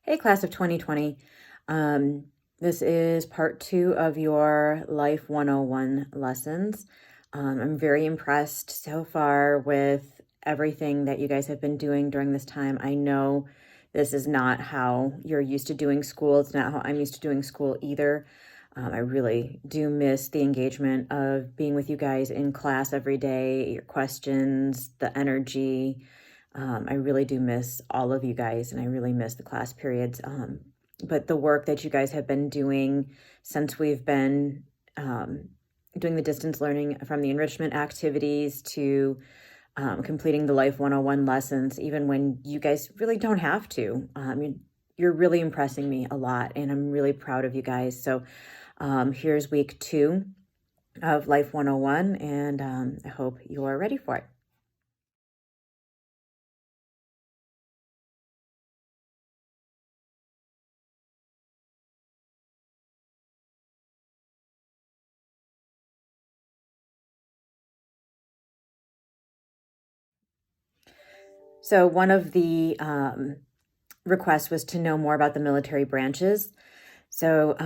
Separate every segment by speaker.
Speaker 1: Hey, class of 2020. This is part 2 of your Life 101 lessons. I'm very impressed so far with everything that you guys have been doing during this time. I know this is not how you're used to doing school. It's not how I'm used to doing school either. I really do miss the engagement of being with you guys in class every day, your questions, the energy. I really do miss all of you guys, and I really miss the class periods. But the work that you guys have been doing since we've been doing the distance learning, from the enrichment activities to completing the Life 101 lessons, even when you guys really don't have to. You're really impressing me a lot, and I'm really proud of you guys. So here's week 2 of Life 101, and I hope you're ready for it. So one of the requests was to know more about the military branches. So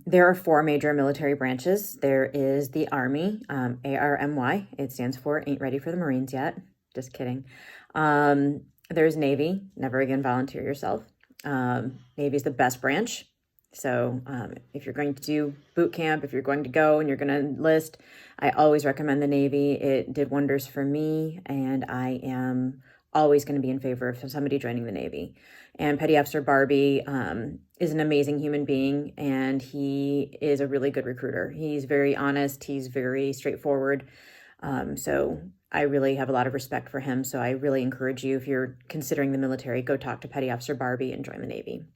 Speaker 1: there are 4 major military branches. There is the Army, ARMY. It stands for Ain't Ready for the Marines Yet. Just kidding. There's Navy, Never Again Volunteer Yourself. Navy is the best branch. So if you're going to do boot camp, if you're going to go and you're going to enlist, I always recommend the Navy. It did wonders for me, and I am always going to be in favor of somebody joining the Navy. And Petty Officer Barbie is an amazing human being, and he is a really good recruiter. He's very honest. He's very straightforward. So I really have a lot of respect for him. So I really encourage you, if you're considering the military, go talk to Petty Officer Barbie and join the Navy.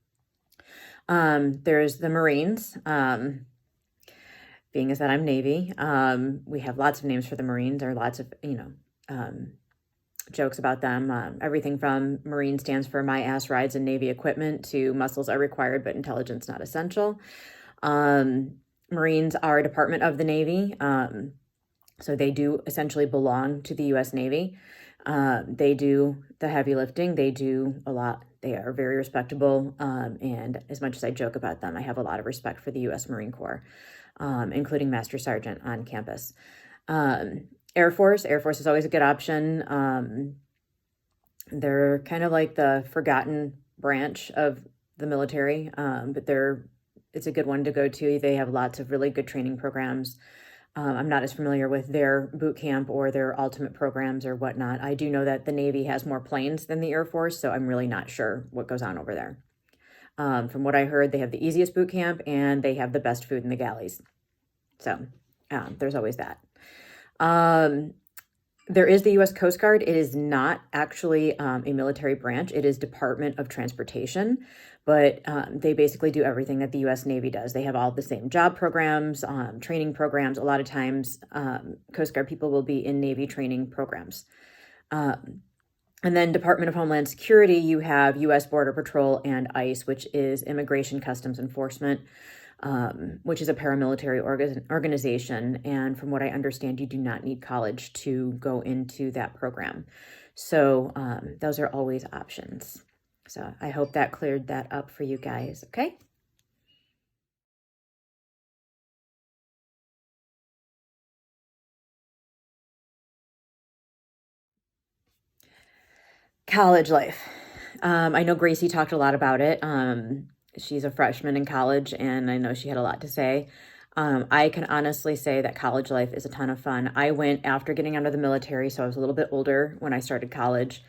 Speaker 1: There's the Marines. Being as that I'm Navy, we have lots of names for the Marines. There are lots of, jokes about them. Everything from Marine stands for My Ass Rides in Navy Equipment to Muscles Are Required but Intelligence Not Essential. Marines are a department of the Navy. So they do essentially belong to the U.S. Navy. They do the heavy lifting. They do a lot. They are very respectable. And as much as I joke about them, I have a lot of respect for the U.S. Marine Corps, including Master Sergeant on campus. Air Force is always a good option. They're kind of like the forgotten branch of the military, but it's a good one to go to. They have lots of really good training programs. I'm not as familiar with their boot camp or their ultimate programs or whatnot. I do know that the Navy has more planes than the Air Force, so I'm really not sure what goes on over there. From what I heard, they have the easiest boot camp and they have the best food in the galleys. So there's always that. There is the U.S. Coast Guard. It is not actually a military branch. It is Department of Transportation, but they basically do everything that the U.S. Navy does. They have all the same job programs, training programs. A lot of times, Coast Guard people will be in Navy training programs. And then Department of Homeland Security, you have U.S. Border Patrol and ICE, which is Immigration Customs Enforcement, which is a paramilitary organization. And from what I understand, you do not need college to go into that program. So those are always options. So I hope that cleared that up for you guys. Okay. College life. I know Gracie talked a lot about it. She's a freshman in college, and I know she had a lot to say. I can honestly say that college life is a ton of fun. I went after getting out of the military, so I was a little bit older when I started college.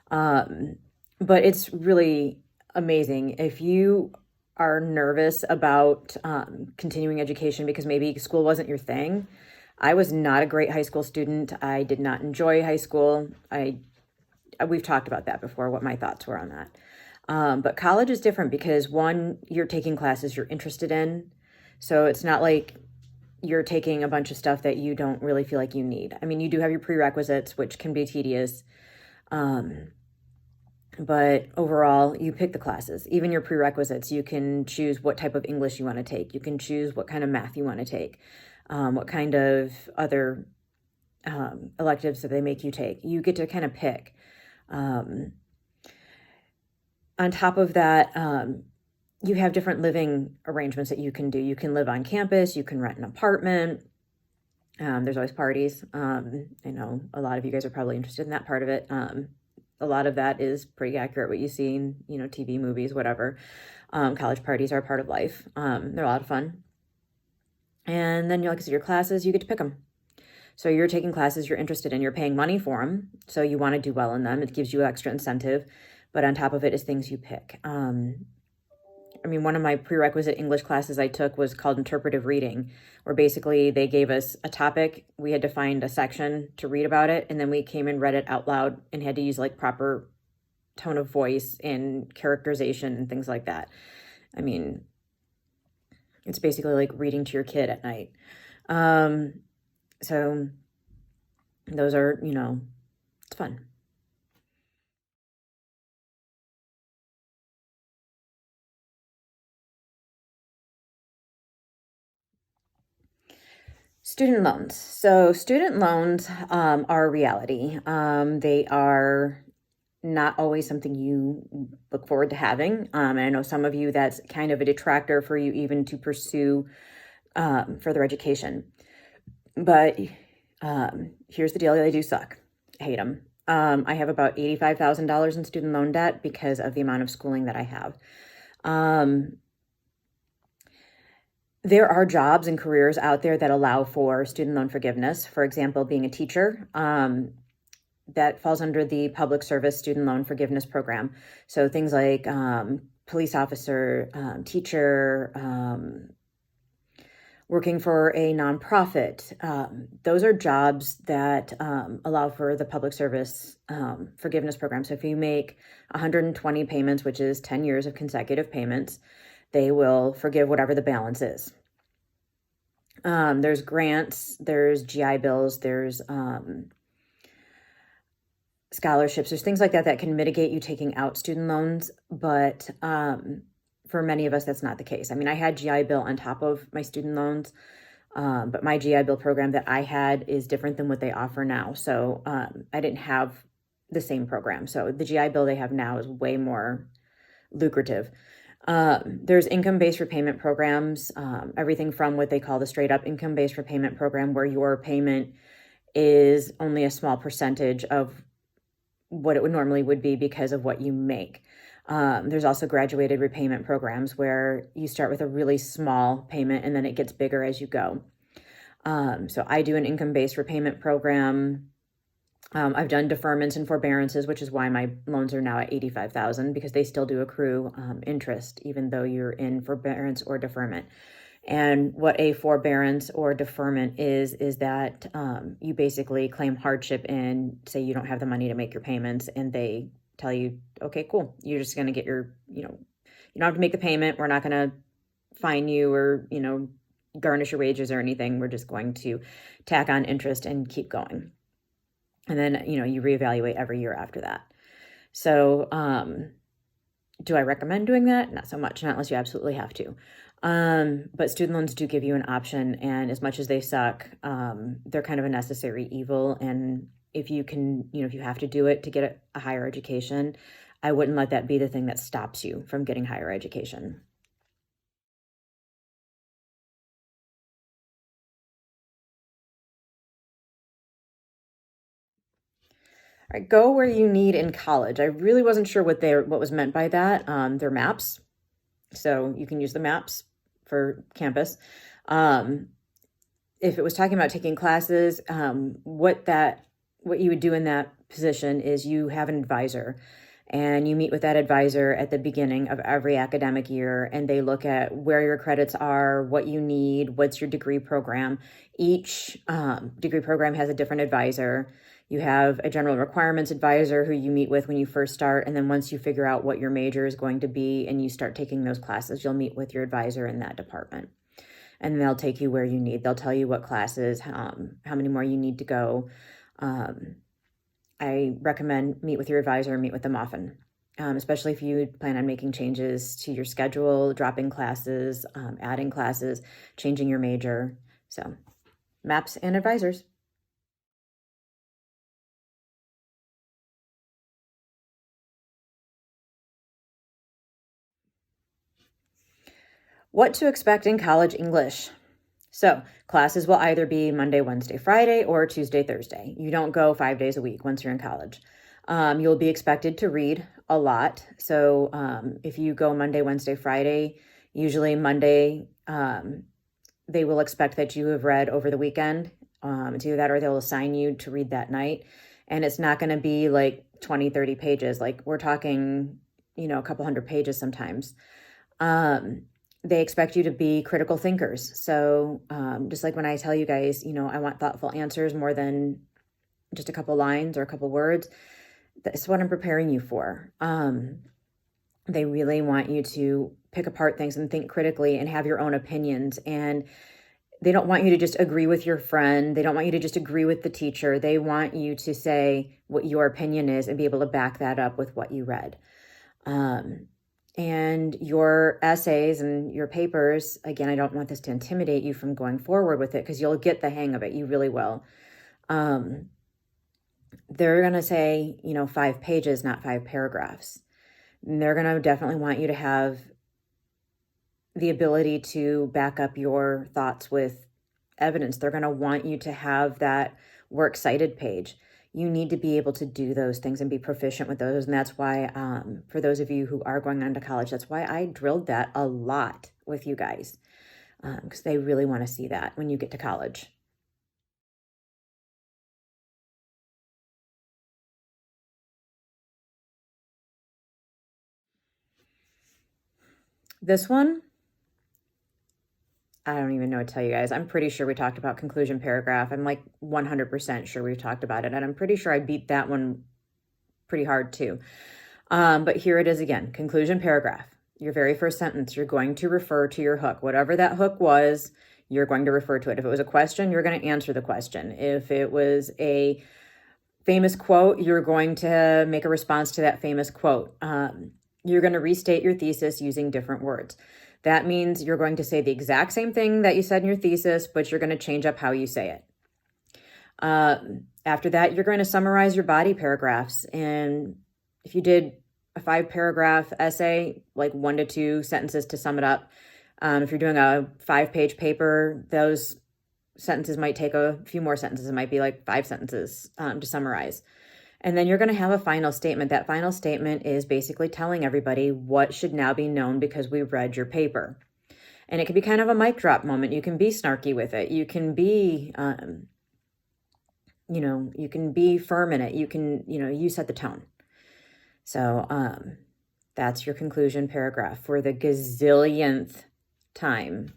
Speaker 1: But it's really amazing. If you are nervous about continuing education because maybe school wasn't your thing, I was not a great high school student. I did not enjoy high school. We've talked about that before, what my thoughts were on that. But college is different because, one, you're taking classes you're interested in. So it's not like you're taking a bunch of stuff that you don't really feel like you need. I mean, you do have your prerequisites, which can be tedious. But overall, you pick the classes. Even your prerequisites, you can choose what type of English you want to take. You can choose what kind of math you want to take, what kind of other electives that they make you take. You get to kind of pick. On top of that, you have different living arrangements that you can do. You can live on campus, you can rent an apartment. There's always parties. I know a lot of you guys are probably interested in that part of it. A lot of that is pretty accurate, what you see in, TV, movies, whatever. College parties are a part of life. They're a lot of fun. And then, like I said, your classes, you get to pick them. So you're taking classes you're interested in, you're paying money for them, so you want to do well in them. It gives you extra incentive, but on top of it is things you pick. One of my prerequisite English classes I took was called interpretive reading, where basically they gave us a topic, we had to find a section to read about it, and then we came and read it out loud and had to use like proper tone of voice and characterization and things like that. It's basically like reading to your kid at night. So those are, it's fun. Student loans. So student loans are a reality. They are not always something you look forward to having. And I know some of you, that's kind of a detractor for you even to pursue further education. But here's the deal. They do suck. I hate them. I have about $85,000 in student loan debt because of the amount of schooling that I have. There are jobs and careers out there that allow for student loan forgiveness. For example, being a teacher, that falls under the Public Service Student Loan Forgiveness Program. So things like police officer, teacher, working for a nonprofit. Those are jobs that allow for the Public Service Forgiveness Program. So if you make 120 payments, which is 10 years of consecutive payments, they will forgive whatever the balance is. There's grants, there's GI Bills, there's scholarships, there's things like that that can mitigate you taking out student loans. But for many of us, that's not the case. I had GI Bill on top of my student loans, but my GI Bill program that I had is different than what they offer now. So I didn't have the same program. So the GI Bill they have now is way more lucrative. There's income-based repayment programs, everything from what they call the straight up income-based repayment program, where your payment is only a small percentage of what it would normally would be because of what you make. There's also graduated repayment programs where you start with a really small payment and then it gets bigger as you go. So I do an income-based repayment program. I've done deferments and forbearances, which is why my loans are now at $85,000, because they still do accrue interest, even though you're in forbearance or deferment. And what a forbearance or deferment is that you basically claim hardship and say you don't have the money to make your payments, and they tell you, okay, cool, you're just going to get your, you don't have to make the payment. We're not going to fine you or, garnish your wages or anything. We're just going to tack on interest and keep going. And then, you reevaluate every year after that. So, do I recommend doing that? Not so much, not unless you absolutely have to. But student loans do give you an option, and as much as they suck, they're kind of a necessary evil. And if you can, if you have to do it to get a higher education, I wouldn't let that be the thing that stops you from getting higher education. All right, go where you need in college. I really wasn't sure what was meant by that. They're maps, so you can use the maps for campus. If it was talking about taking classes, what you would do in that position is you have an advisor, and you meet with that advisor at the beginning of every academic year, and they look at where your credits are, what you need, what's your degree program. Each degree program has a different advisor. You have a general requirements advisor who you meet with when you first start, and then once you figure out what your major is going to be and you start taking those classes, you'll meet with your advisor in that department. And they'll take you where you need. They'll tell you what classes, how many more you need to go. I recommend meet with your advisor, meet with them often, especially if you plan on making changes to your schedule, dropping classes, adding classes, changing your major. So maps and advisors. What to expect in college English. So classes will either be Monday, Wednesday, Friday, or Tuesday, Thursday. You don't go 5 days a week once you're in college. You'll be expected to read a lot. So if you go Monday, Wednesday, Friday, usually Monday, they will expect that you have read over the weekend. It's either that or they'll assign you to read that night. And it's not going to be like 20, 30 pages. Like we're talking, a couple hundred pages sometimes. They expect you to be critical thinkers. So just like when I tell you guys, I want thoughtful answers more than just a couple lines or a couple words, that's what I'm preparing you for. They really want you to pick apart things and think critically and have your own opinions. And they don't want you to just agree with your friend. They don't want you to just agree with the teacher. They want you to say what your opinion is and be able to back that up with what you read. And your essays and your papers, again, I don't want this to intimidate you from going forward with it because you'll get the hang of it. You really will. They're going to say, 5 pages, not 5 paragraphs. And they're going to definitely want you to have the ability to back up your thoughts with evidence. They're going to want you to have that works cited page. You need to be able to do those things and be proficient with those. And that's why, for those of you who are going on to college, that's why I drilled that a lot with you guys, because they really want to see that when you get to college. This one, I don't even know what to tell you guys. I'm pretty sure we talked about conclusion paragraph. I'm like 100% sure we've talked about it. And I'm pretty sure I beat that one pretty hard too. But here it is again, conclusion paragraph. Your very first sentence, you're going to refer to your hook. Whatever that hook was, you're going to refer to it. If it was a question, you're going to answer the question. If it was a famous quote, you're going to make a response to that famous quote. You're going to restate your thesis using different words. That means you're going to say the exact same thing that you said in your thesis, but you're going to change up how you say it. After that, you're going to summarize your body paragraphs. And if you did a 5-paragraph essay, like 1 to 2 sentences to sum it up. If you're doing a 5-page paper, those sentences might take a few more sentences. It might be like 5 sentences to summarize. And then you're going to have a final statement. That final statement is basically telling everybody what should now be known because we read your paper. And it can be kind of a mic drop moment. You can be snarky with it. You can be, you can be firm in it. You can, you set the tone. So that's your conclusion paragraph for the gazillionth time.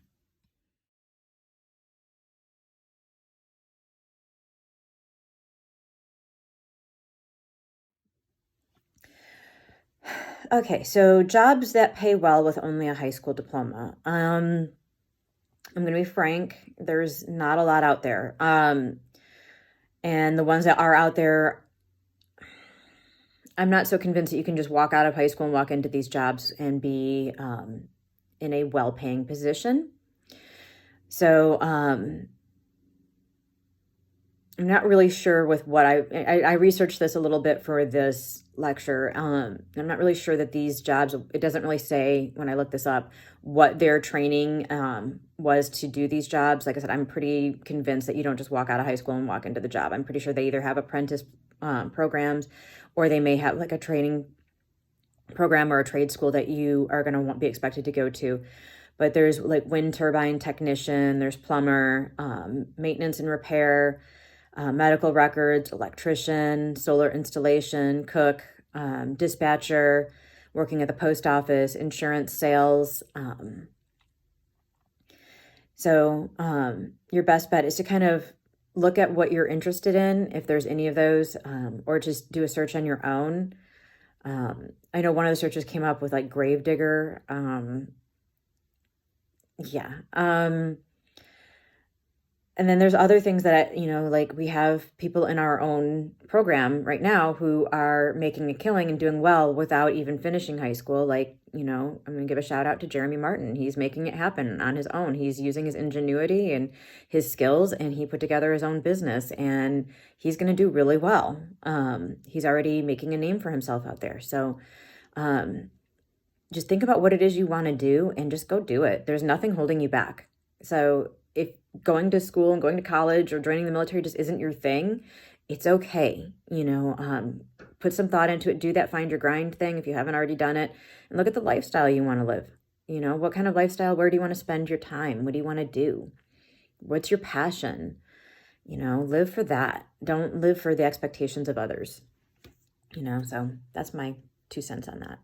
Speaker 1: Okay, so jobs that pay well with only a high school diploma. I'm going to be frank, there's not a lot out there. And the ones that are out there, I'm not so convinced that you can just walk out of high school and walk into these jobs and be in a well-paying position. So I'm not really sure with what I researched this a little bit for this lecture. I'm not really sure that these jobs, it doesn't really say when I look this up, what their training was to do these jobs. Like I said, I'm pretty convinced that you don't just walk out of high school and walk into the job. I'm pretty sure they either have apprentice programs or they may have like a training program or a trade school that you are going to be expected to go to. But there's like wind turbine technician, there's plumber, maintenance and repair, medical records, electrician, solar installation, cook, dispatcher, working at the post office, insurance sales. So your best bet is to kind of look at what you're interested in, if there's any of those, or just do a search on your own. I know one of the searches came up with like gravedigger. And then there's other things that, like we have people in our own program right now who are making a killing and doing well without even finishing high school. Like, I'm going to give a shout out to Jeremy Martin. He's making it happen on his own. He's using his ingenuity and his skills, and he put together his own business, and he's going to do really well. He's already making a name for himself out there. So just think about what it is you want to do and just go do it. There's nothing holding you back. So if going to school and going to college or joining the military just isn't your thing, it's okay. Put some thought into it. Do that find your grind thing if you haven't already done it, and look at the lifestyle you want to live. What kind of lifestyle? Where do you want to spend your time? What do you want to do? What's your passion? Live for that. Don't live for the expectations of others. So that's my 2 cents on that.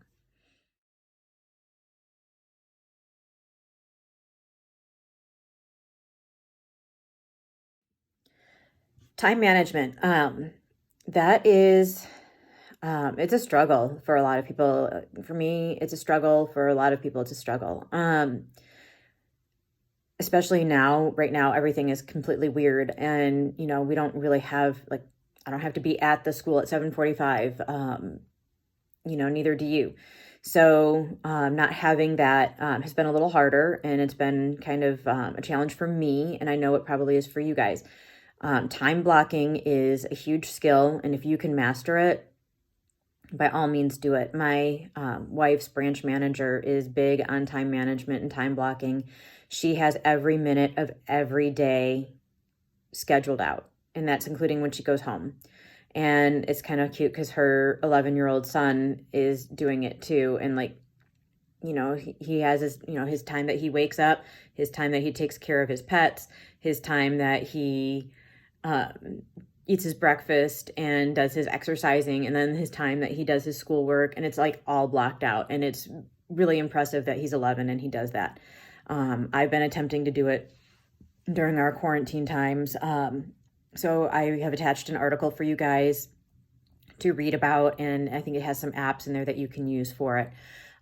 Speaker 1: Time management. That is, it's a struggle for a lot of people. For me, it's a struggle. For a lot of people, it's a struggle. Especially now, right now, everything is completely weird. And, we don't really have, like, I don't have to be at the school at 7:45. Neither do you. So not having that has been a little harder, and it's been kind of a challenge for me, and I know it probably is for you guys. Time blocking is a huge skill, and if you can master it, by all means do it. My wife's branch manager is big on time management and time blocking. She has every minute of every day scheduled out, and that's including when she goes home. And it's kind of cute because her 11-year-old son is doing it too. And he has his time that he wakes up, his time that he takes care of his pets, his time that he eats his breakfast and does his exercising, and then his time that he does his schoolwork. And it's like all blocked out. And it's really impressive that he's 11 and he does that. I've been attempting to do it during our quarantine times. So I have attached an article for you guys to read about, and I think it has some apps in there that you can use for it.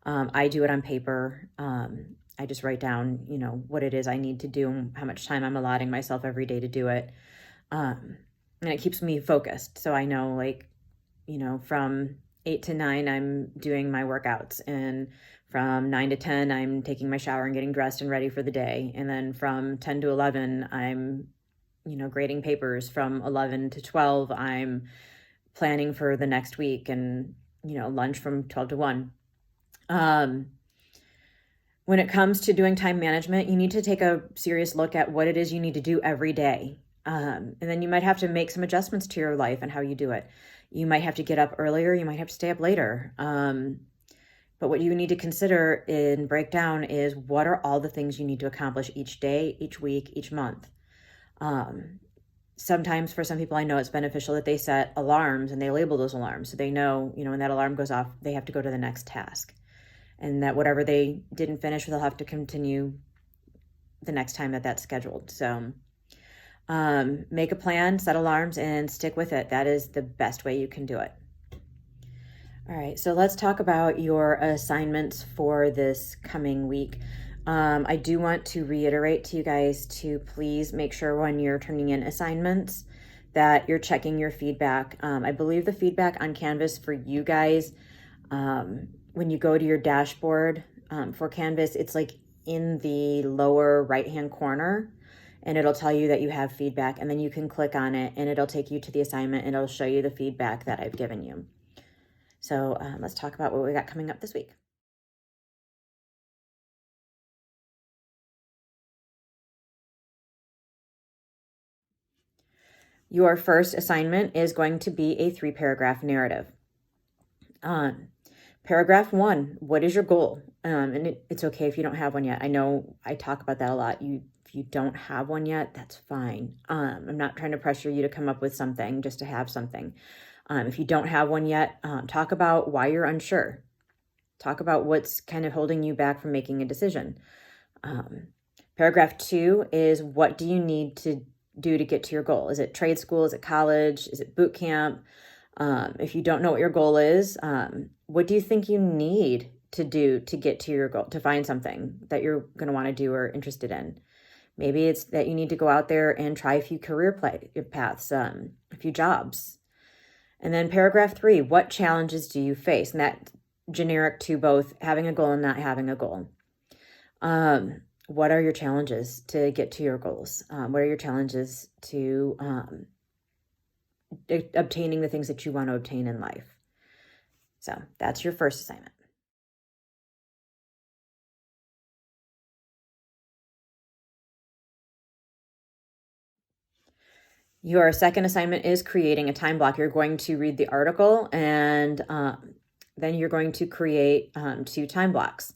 Speaker 1: I do it on paper. I just write down, what it is I need to do and how much time I'm allotting myself every day to do it. And it keeps me focused. So I know, from 8 to 9, I'm doing my workouts, and from 9 to 10, I'm taking my shower and getting dressed and ready for the day. And then from 10 to 11, I'm grading papers. From 11 to 12, I'm planning for the next week, and, lunch from 12 to 1. When it comes to doing time management, you need to take a serious look at what it is you need to do every day. And then you might have to make some adjustments to your life and how you do it. You might have to get up earlier. You might have to stay up later. But what you need to consider and break down is, what are all the things you need to accomplish each day, each week, each month? Sometimes for some people, I know it's beneficial that they set alarms and they label those alarms, so they know, when that alarm goes off, they have to go to the next task, and that whatever they didn't finish, they'll have to continue the next time that that's scheduled. So make a plan, set alarms, and stick with it. That is the best way you can do it. All right, so let's talk about your assignments for this coming week. I do want to reiterate to you guys to please make sure when you're turning in assignments that you're checking your feedback. I believe the feedback on Canvas for you guys, when you go to your dashboard for Canvas, it's like in the lower right-hand corner, and it'll tell you that you have feedback, and then you can click on it and it'll take you to the assignment, and it'll show you the feedback that I've given you. So let's talk about what we got coming up this week. Your first assignment is going to be a 3-paragraph narrative. Paragraph 1, what is your goal? And it's okay if you don't have one yet. I know I talk about that a lot. If you don't have one yet, that's fine. I'm not trying to pressure you to come up with something just to have something. If you don't have one yet, talk about why you're unsure. Talk about what's kind of holding you back from making a decision. Paragraph 2 is, what do you need to do to get to your goal? Is it trade school? Is it college? Is it boot camp? If you don't know what your goal is, what do you think you need to do to get to your goal, to find something that you're going to want to do or interested in? Maybe it's that you need to go out there and try a few career paths, a few jobs. And then paragraph 3, what challenges do you face? And that generic to both having a goal and not having a goal. What are your challenges to get to your goals? What are your challenges to obtaining the things that you want to obtain in life? So that's your first assignment. Your second assignment is creating a time block. You're going to read the article and then you're going to create 2 time blocks.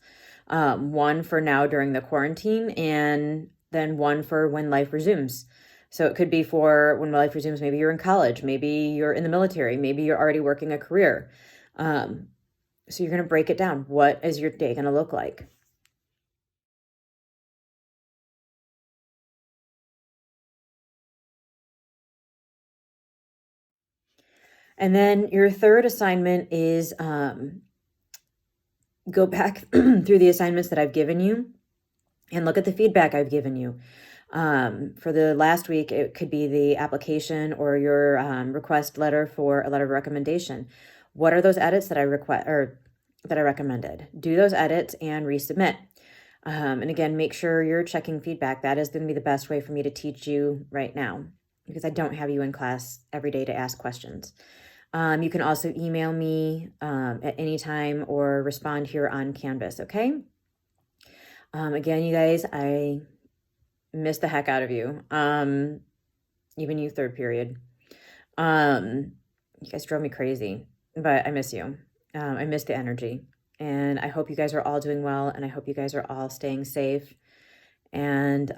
Speaker 1: One for now during the quarantine and then one for when life resumes. So it could be for when life resumes, maybe you're in college, maybe you're in the military, maybe you're already working a career. So you're going to break it down. What is your day going to look like? And then your third assignment is go back through the assignments that I've given you and look at the feedback I've given you. For the last week, it could be the application or your request letter for a letter of recommendation. What are those edits that I request or that I recommended? Do those edits and resubmit. And again, make sure you're checking feedback. That is going to be the best way for me to teach you right now because I don't have you in class every day to ask questions. You can also email me at any time or respond here on Canvas, okay? Again, you guys, I miss the heck out of you. Even you, third period. You guys drove me crazy, but I miss you. I miss the energy. And I hope you guys are all doing well, and I hope you guys are all staying safe. And,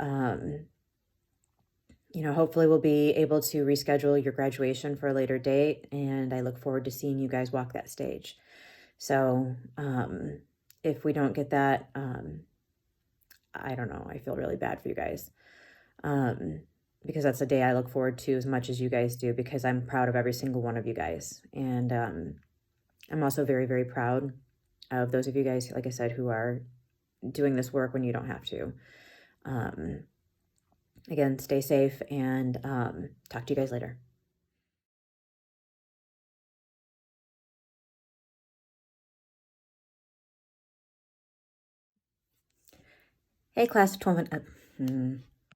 Speaker 1: hopefully we'll be able to reschedule your graduation for a later date, and I look forward to seeing you guys walk that stage. So, if we don't get that, I don't know, I feel really bad for you guys. Because that's a day I look forward to as much as you guys do, because I'm proud of every single one of you guys. And I'm also very, very proud of those of you guys, like I said, who are doing this work when you don't have to. Again, stay safe and talk to you guys later. Hey, class of 12.